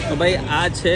તો ભાઈ આ છે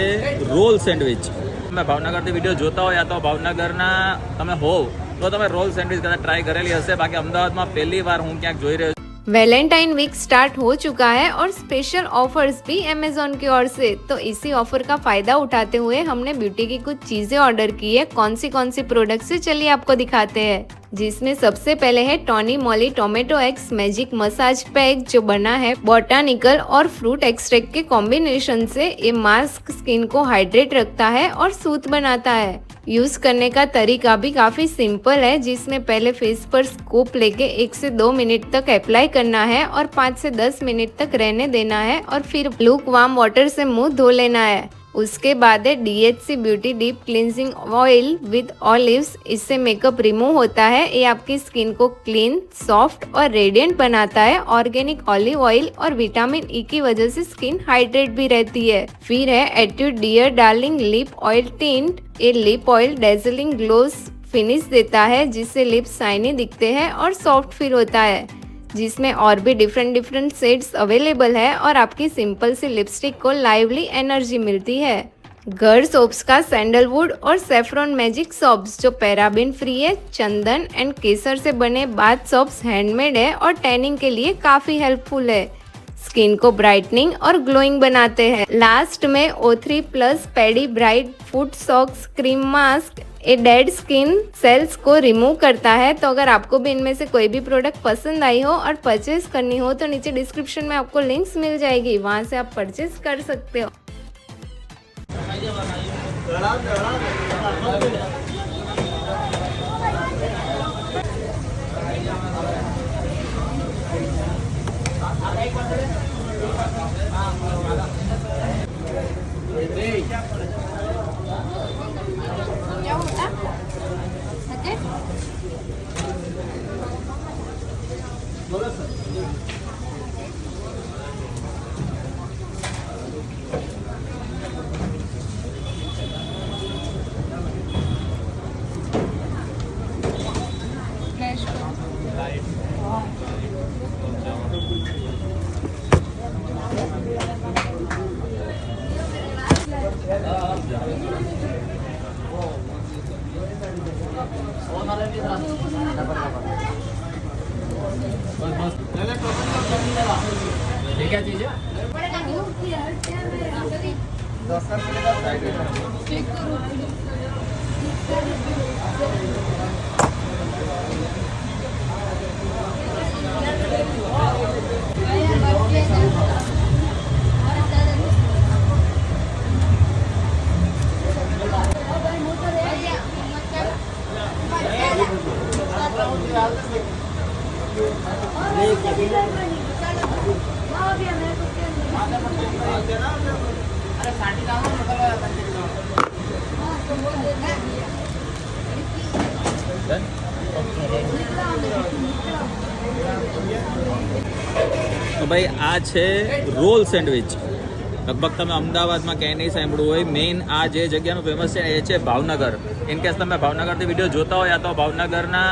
રોલ સેન્ડવિચ. તમે ભાવનગરથી વિડીયો જોતા હોય યા તો ભાવનગરના તમે હોવ તો તમે રોલ સેન્ડવિચ કદાચ ट्राई करेली हसे. बाकी अहमदाबाद में पहली बार हूँ क्या जोई रहे. वैलेंटाइन वीक स्टार्ट हो चुका है और स्पेशल ऑफर्स भी अमेजोन की ओर से. तो इसी ऑफर का फायदा उठाते हुए हमने ब्यूटी की कुछ चीजें ऑर्डर की है. कौन सी प्रोडक्ट्स है चलिए आपको दिखाते हैं. जिसमें सबसे पहले है Tony Moly Tomatox magic massage pack जो बना है बोटानिकल और फ्रूट एक्सट्रैक्ट के कॉम्बिनेशन से. ये मास्क स्किन को हाइड्रेट रखता है और सूत बनाता है. यूज करने का तरीका भी काफी सिंपल है, जिसमें पहले फेस पर स्कूप लेके 1 से 2 मिनट तक अप्लाई करना है और 5 से 10 मिनट तक रहने देना है और फिर लूक वार्म वाटर से मुंह धो लेना है. उसके बाद है DHC beauty deep cleansing oil with olives. इससे मेकअप रिमूव होता है. ये आपकी स्किन को क्लीन सॉफ्ट और रेडिएंट बनाता है. ऑर्गेनिक ऑलिव ऑयल और विटामिन ई की वजह से स्किन हाइड्रेट भी रहती है. फिर है Etude dear darling lip oil tint. ये lip oil dazzling gloss finish देता है, जिससे लिप्स शाइनी दिखते हैं और सॉफ्ट फील होता है. जिसमें और भी डिफरेंट शेड्स अवेलेबल है और आपकी सिंपल सी लिपस्टिक को लाइवली एनर्जी मिलती है. घर सोप्स का सैंडलवुड और सेफ्रॉन मैजिक सोप्स जो पैराबिन फ्री है. चंदन एंड केसर से बने बाथ सोप्स हैंडमेड है और टैनिंग के लिए काफी हेल्पफुल है. स्किन को ब्राइटनिंग और ग्लोइंग बनाते हैं. लास्ट में O3+ paddy bright foot socks cream mask ये डेड स्किन सेल्स को रिमूव करता है. तो अगर आपको भी इनमें से कोई भी प्रोडक्ट पसंद आई हो और परचेज करनी हो तो नीचे डिस्क्रिप्शन में आपको लिंक्स मिल जाएगी, वहां से आप परचेज कर सकते हो. क्या चीज है? તો ભાઈ આ છે રોલ સેન્ડવિચ. લગભગ તમે અમદાવાદમાં ક્યાંય નહીં સાંભળ્યું હોય. મેઇન આ જે જગ્યાનું ફેમસ છે એ છે ભાવનગર. ઇનકેસ તમે ભાવનગરથી વિડીયો જોતા હોય યા તો ભાવનગરના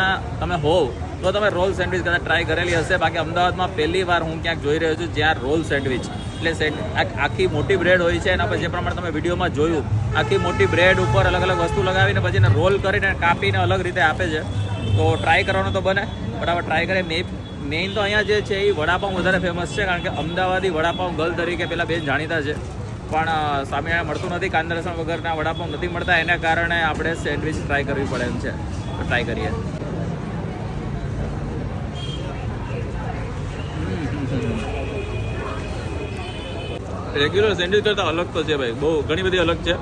તમે હોવ તો તમે રોલ સેન્ડવિચ કદાચ ટ્રાય કરેલી હશે. બાકી અમદાવાદમાં પહેલી વાર હું ક્યાંક જોઈ રહ્યો છું જ્યાં રોલ સેન્ડવિચ એટલે આખી મોટી બ્રેડ હોય છે. એના પછી જે પ્રમાણે તમે વિડીયોમાં જોયું આખી મોટી બ્રેડ ઉપર અલગ અલગ વસ્તુ લગાવીને પછી એને રોલ કરીને કાપીને અલગ રીતે આપે છે. તો ટ્રાય કરવાનો તો બને, બરાબર ટ્રાય કરે. મેઇન તો અહીંયા જે છે એ વડાપાઉં વધારે ફેમસ છે, કારણ કે અમદાવાદી વડાપાઉં ગર્લ તરીકે પેલા બેન જાણીતા છે. પણ સ્વામિનારાયણ મળતું નથી, કાંદા લસણ વગરના વડાપાઉં નથી મળતા. એના કારણે આપણે સેન્ડવિચ ટ્રાય કરવી પડે એમ છે. તો ટ્રાય કરીએ. રેગ્યુલર સેન્ડવિચ કરતાં અલગ તો છે ભાઈ, બહુ ઘણી બધી અલગ છે.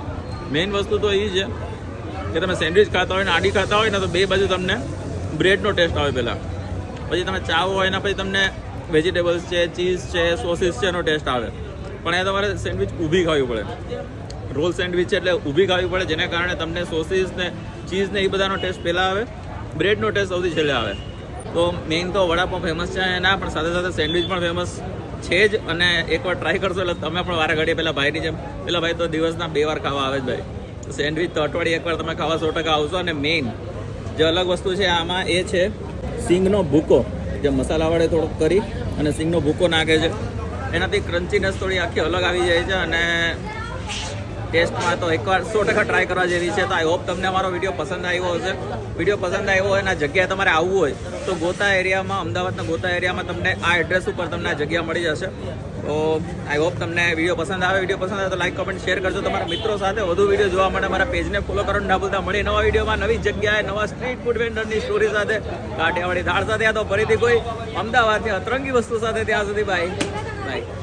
મેઇન વસ્તુ તો એ છે કે તમે સેન્ડવિચ ખાતા હોય ને આડી ખાતા હોય ને તો બે બાજુ તમને બ્રેડનો ટેસ્ટ આવે પહેલાં, પછી તમે ચાવો હોય એના પછી તમને વેજીટેબલ્સ છે, ચીઝ છે, સોસીસ છે એનો ટેસ્ટ આવે. પણ એ તમારે સેન્ડવિચ ઊભી ખાવી પડે. રોલ સેન્ડવિચ છે એટલે ઊભી ખાવી પડે, જેને કારણે તમને સોસીસ ને ચીઝ ને એ બધાનો ટેસ્ટ પહેલાં આવે, બ્રેડનો ટેસ્ટ સૌથી છેલ્લે આવે. તો મેઇન તો વડાપાઉં ફેમસ છે એના, પણ સાથે સાથે સેન્ડવિચ પણ ફેમસ છે જ. અને એકવાર ટ્રાય કરશો એટલે તમે પણ વારે ઘડીએ પેલા ભાઈની જેમ, પેલા ભાઈ તો દિવસના 2 વાર ખાવા આવે જ ભાઈ. તો સેન્ડવિચ તો અઠવાડિયે એકવાર તમે ખાવા 100% આવશો. અને મેઇન જે અલગ વસ્તુ છે આમાં એ છે સિંગનો ભૂકો, જે મસાલાવાળે થોડોક કરી અને સિંગનો ભૂકો નાખે છે. એનાથી ક્રન્ચીનેસ થોડી આખી અલગ આવી જાય છે અને ટેસ્ટમાં તો એકવાર 100% ટ્રાય કરવા જેવી છે. તો આઈ હોપ તમને અમારો વિડીયો પસંદ આવ્યો હશે. વિડીયો પસંદ આવ્યો હોય અને આ જગ્યાએ તમારે આવવું હોય તો ગોતા એરિયામાં, અમદાવાદના ગોતા એરિયામાં તમને આ એડ્રેસ ઉપર તમને આ જગ્યા મળી જશે. તો આઈ હોપ તમને વિડીયો પસંદ આવે. વિડીયો પસંદ આવે તો લાઈક, કમેન્ટ, શેર કરજો. તમારા મિત્રો સાથે વધુ વિડીયો જોવા માટે મારા પેજને ફોલો કરવાનું ના ભૂલતા. મળી નવા વિડીયોમાં, નવી જગ્યાએ, નવા સ્ટ્રીટ ફૂડ વેન્ડરની સ્ટોરી સાથે, કાઠિયાવાડી દાળ સાથે, યા તો ફરીથી કોઈ અમદાવાદની અતરંગી વસ્તુ સાથે. ત્યાં સુધી બાય.